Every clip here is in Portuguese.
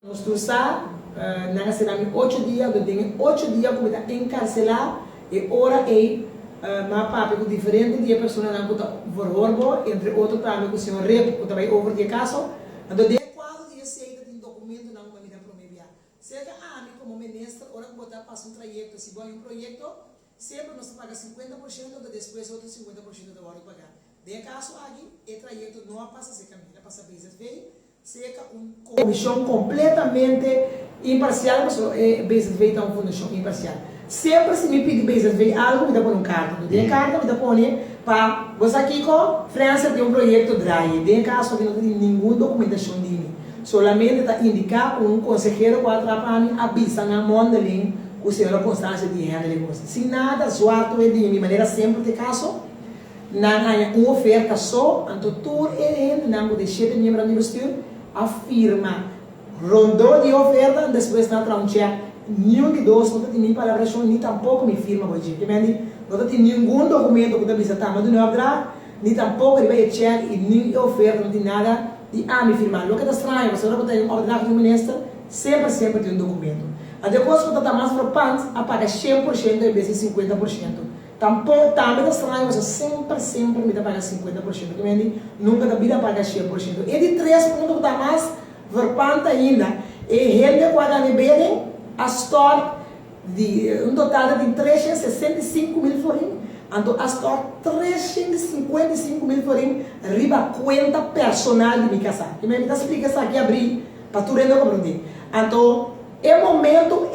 Nós não será 8 dias, eu tenho 8 dias como está encarcelar e ora aí, mas papo com diferente dia pessoa não está verborbo, entre outro também com o senhor rep, que também over de caso, então de quando dia sei que tem documento não me dá promessa. Seja a mim como ministro, ora que botar passa um trajeto, se vai um projeto, sempre nós paga 50% e depois outro 50% da hora pagar. De caso aqui, o trajeto não passa se caminha, passa vezes veio seca uma comissão completamente imparcial, mas vezes veio uma fundação imparcial. Sempre se me pede vezes veio algo, me dá por um carta. De carta me dá por para você aqui com França tem um projeto dry. De caso que não tem nenhuma documentação de mim, solamente está indicar um conselheiro que atrapalha a avisa na mão dele o senhor Constância de Henrique. Se nada zoado é de minha maneira sempre de caso não há uma oferta só, então tudo é não de sete membros do ministério afirma rondou de oferta depois na trancha nenhum de dois não tem nem palavras nem tampouco me firma hoje que me não tem nenhum documento que da visita mas não haverá nem tampouco ele vai checar e nem oferta não tem nada de me firmar o que está estranho você não tem ordenado do ministro sempre tem um documento a depois quando está mais preocupante apaga 100% em vez de 50%. Tampouco também está estranho, você sempre me dá pagar 50%, que nunca da vida paga 100%. E de 3 pontos que está mais verpante ainda, e gente que a beberem a store de um total de 365 mil florins, então a store 355 mil florins, riba 50 personal de minha casa. Que me explica isso aqui abrir para tu render compreender. Então é momento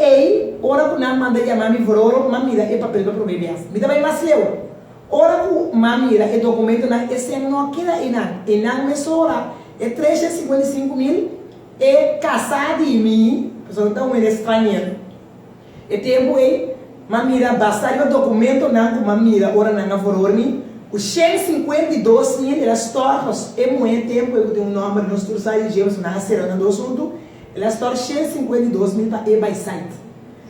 ora que não manda chamar me vororo mamira é papel para prometer me também mais leu ora que mamira é documento na esse não queda e não mesura é 355 mil é casado em mim pessoal então é estrangeiro e tempo mamira basta o documento não com mamira ora não vororo me o 152 mil era stores é muito tempo eu tenho um número nos tursados de na serana do assunto ela store 152 mil para e-buy site.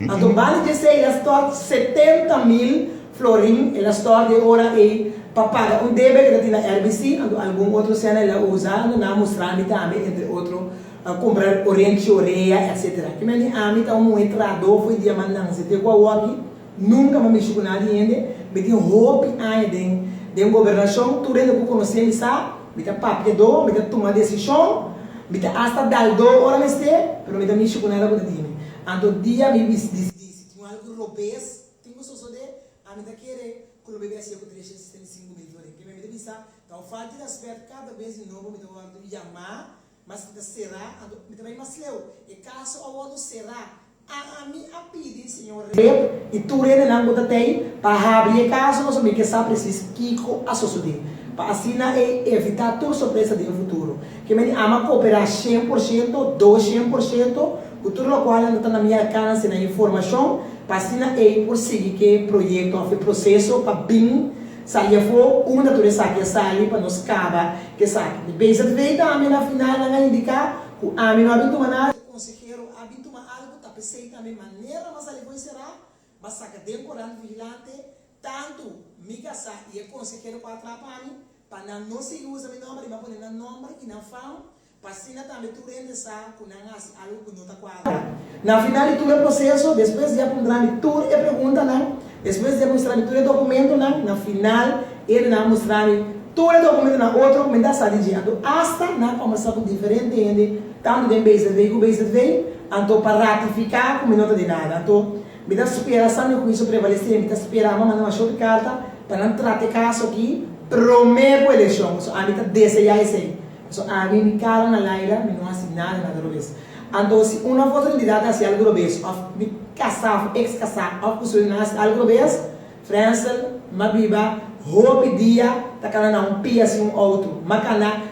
Então, vale dizer, ela store 70 mil florins, ela store de hora e para pagar um débito que tem na RBC, algum outro cena ela usa, não mostrar também, entre outros, comprar Oriente Oreia, etc. Que me a mim tá um entrador, foi dia mandando, se tem qual aqui, nunca me mexi com nada ainda, me tem roupa ainda, de uma governação, tudo ainda que conhecer, me sabe, me tem papel, me tem tomar decisão, bita hasta dal do ora meste pero me dami chukunala ko dimi ando dia mi bis disi tinha algo robes tinha só de a me da querer com o bebê assim com 365 mil dólares que me dami sa então falta de aspecto cada vez de novo me dá uma de chamar mas que será ando me também mas leu e caso ao outro será a mim a pedir senhor e tu rene não botar tem para abrir caso nós me que sabe precisa Kiko associar para assim evitar toda surpresa do futuro. Que me ama cooperar 100%, 200%, o tudo o qual está na minha cara na informação, para assim por seguir que projeto, o processo para bem sair for uma natureza que sai para nos cava que sai. De vez em quando também na final na indicar o amigo não habitua nada, o conselheiro habitua algo, tá pensei também maneira mas ali vai será, basta que decorando vigilante tanto migasa e o conselheiro para atrapalhar para não se usa meu nome para pôr no nome e não fala para assim também tu rende sa com algo que não está quadra na final de todo o processo depois de apontar tudo e pergunta não depois de mostrar tudo o documento não na final ele não mostrar todo o documento na outro me dá saliendo hasta na conversa com diferente ende tanto de base veio então para ratificar como não de nada então me dá superação com isso prevalecer me dá esperar mas não achou carta para não tratar caso aqui prometo a eleição so a mim tá desejar isso so a mim me cara na laila me não assinar nada do vez então se uma outra candidata assim algo do vez of me casar ex-casar of posicionar algo do vez França Mabiba hope dia tá cara um pia assim um outro macana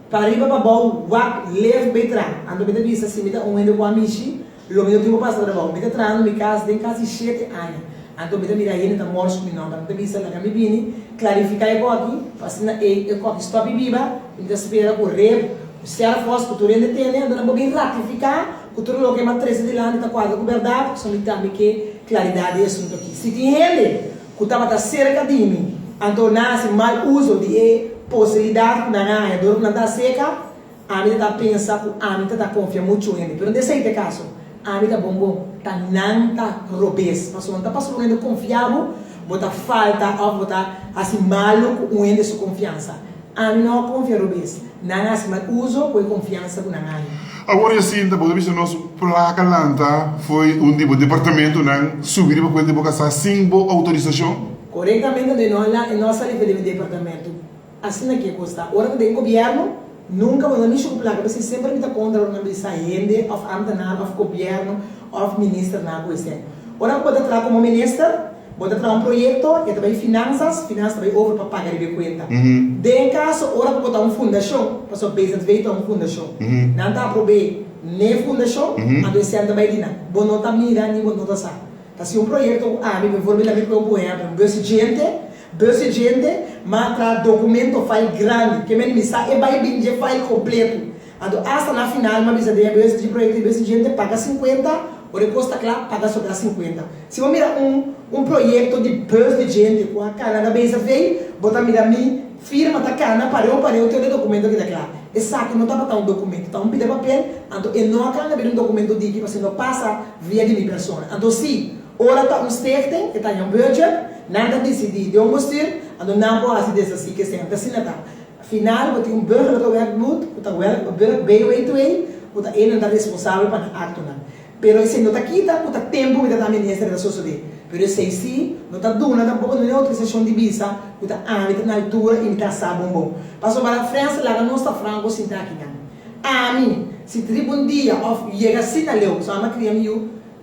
para riba para bom wak leve betra ando me dá vista assim me dá endo com a michi lo meu tempo passa para bom me dá trando me casa tem quase 7 anos então me dá mira ele tá morto com não me dá vista lá me vini clarificar ego aqui assim eu copo stop biba me dá espera por rep se a fosse cultura ainda tem né ando bem ratificar cultura lo que mais 13 de lá tá quase com verdade só me dá que claridade é assunto aqui se tem ele que tava cerca de mim então nasce mal uso de possibilidade na área do não tá seca a mim tá pensa que a mim tá confia muito em ele, pero nesse aí caso, a mim tá bom, tá nanta robês, mas não tá passando ainda confiável, bota falta ou bota assim maluco com ele sua confiança. A mim não confia robês, não assim mas uso com confiança com ninguém. Agora assim, tá bom, isso nosso placa lanta foi tipo departamento não subir para quando tipo casa sem boa autorização. Corretamente de nossa nível de departamento. Assim aqui custa. Ora que tem governo, nunca vou me chutar, porque sempre me dá contra uma visa gente, of ambtenaar, of governo, of minister na questão. Ora que pode trazer como minister, pode trazer projeto, e também finanças também over para pagar de conta. De caso, ora que pode uma fundação, para o business veio uma fundação. Não está a prover nem fundação, a do centro também de nada. Bom nota mira, nem bom nota sa. Tá se projeto, me vou me levar para um poema, besse gente, mas tra documento file grande, que me sai e vai vir de file completo. Então, hasta na final, uma vez de projeto, besse gente paga 50, ou depois está claro, paga só 50. Se eu mirar um projeto de bus de gente, com a cara da base veio, botar mirar mim, firma da cana, parou, tem o documento que está claro. Exato, não está para um documento, está um pide papel, então, e não acaba de um documento de que você não passa via de minha pessoa. Então, se ora está stichting, que está em budget, nada decidido de bestuur, então não pode ser dessa assim que se assim nada. Afinal, você tem burger que werkt moet, você burger BW2, você é não responsável para o acto não. Pero esse não está aqui, você tempo que está ministra da sociedade. Pero esse sim, não está dando tampoco não é autorização de visa, você está na altura e está sabendo bom. Passou para a França, lá não está franco sem estar aqui não. A mim, se tribun dia of chega assim na leu, só uma criança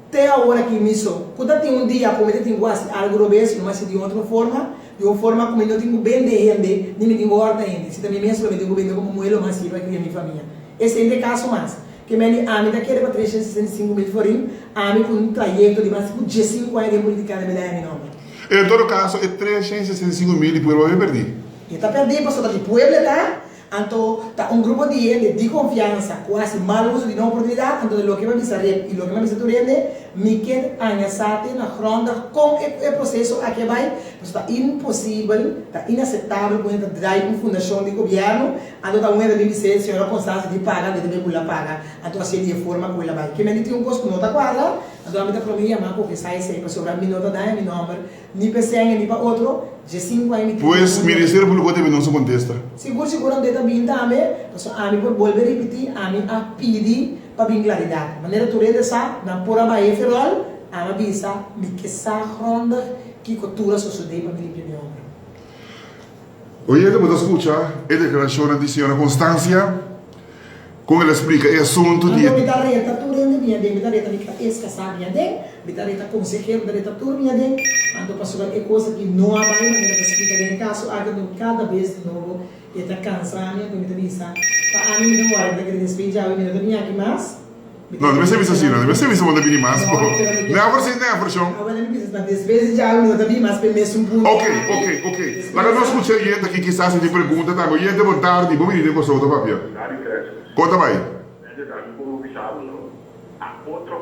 até a hora que me sou. Quando tem dia, como eu tenho quase algo robês, mas de outra forma, como eu tenho bem de gente, nem me tenho horta ainda. Se também mesmo eu tenho bem como moelo, mas vai criar minha família. Esse é o caso mais. Que me ame daquele para 365 mil forinhos, ame com um trajeto de mais de 15 anos de política de medalha em nome. Em todo caso, é 365 mil e pueblo vai perder. E está perdido, porque está de pueblo, tá? Então, está um grupo de gente de confiança, quase mal uso de uma oportunidade, então, o que vai dizer e o que vai dizer me quer anhasate na ronda com o processo a que vai, está impossível, está inaceitável quando está drive uma fundação de governo, então, está uma de dizer, senhora Constância, de pagar, de dever pula pagar, então, assim, de forma que ela vai. Que me tem um gosto que não está quadra, então, a minha família, mas porque sai sempre sobre a minha nota da minha número, nem para ser nem para outro, de 5 anos. Pois, o Ministério Público também não se contesta. Seguro, não deve vir também, então, a mim, por volver a repetir, a mim, a pedir para vir claridade. De maneira que tu essa, na pura Bahia Ferrol, a mim, bisa, me que essa ronda, que cultura sociedade para me limpar de ombro. Hoy vamos a escuchar la declaración de señora Constancia, con ela explica o assunto de... Então, bitareta, tu rende minha den, bitareta, escassar minha den, bitareta, consejero, bitareta, tu minha den, então, passou é coisa que não há mais, maneira que explica bem, caso, cada vez de novo, e está cansado, minha comida visa, para a mim, não há, que despejar, eu me minha aqui mais. No, deve ser visto assim, não deve ser visto onde vem mais. Não é por si, não é por chão. Agora, não precisa, mas vezes já eu também mais, pelo menos punto. Ok. Lá nós escutamos gente aqui que sabe de pergunta, tá? Gente de boa tarde, vamos ir com o seu papel. Conta mais. Outro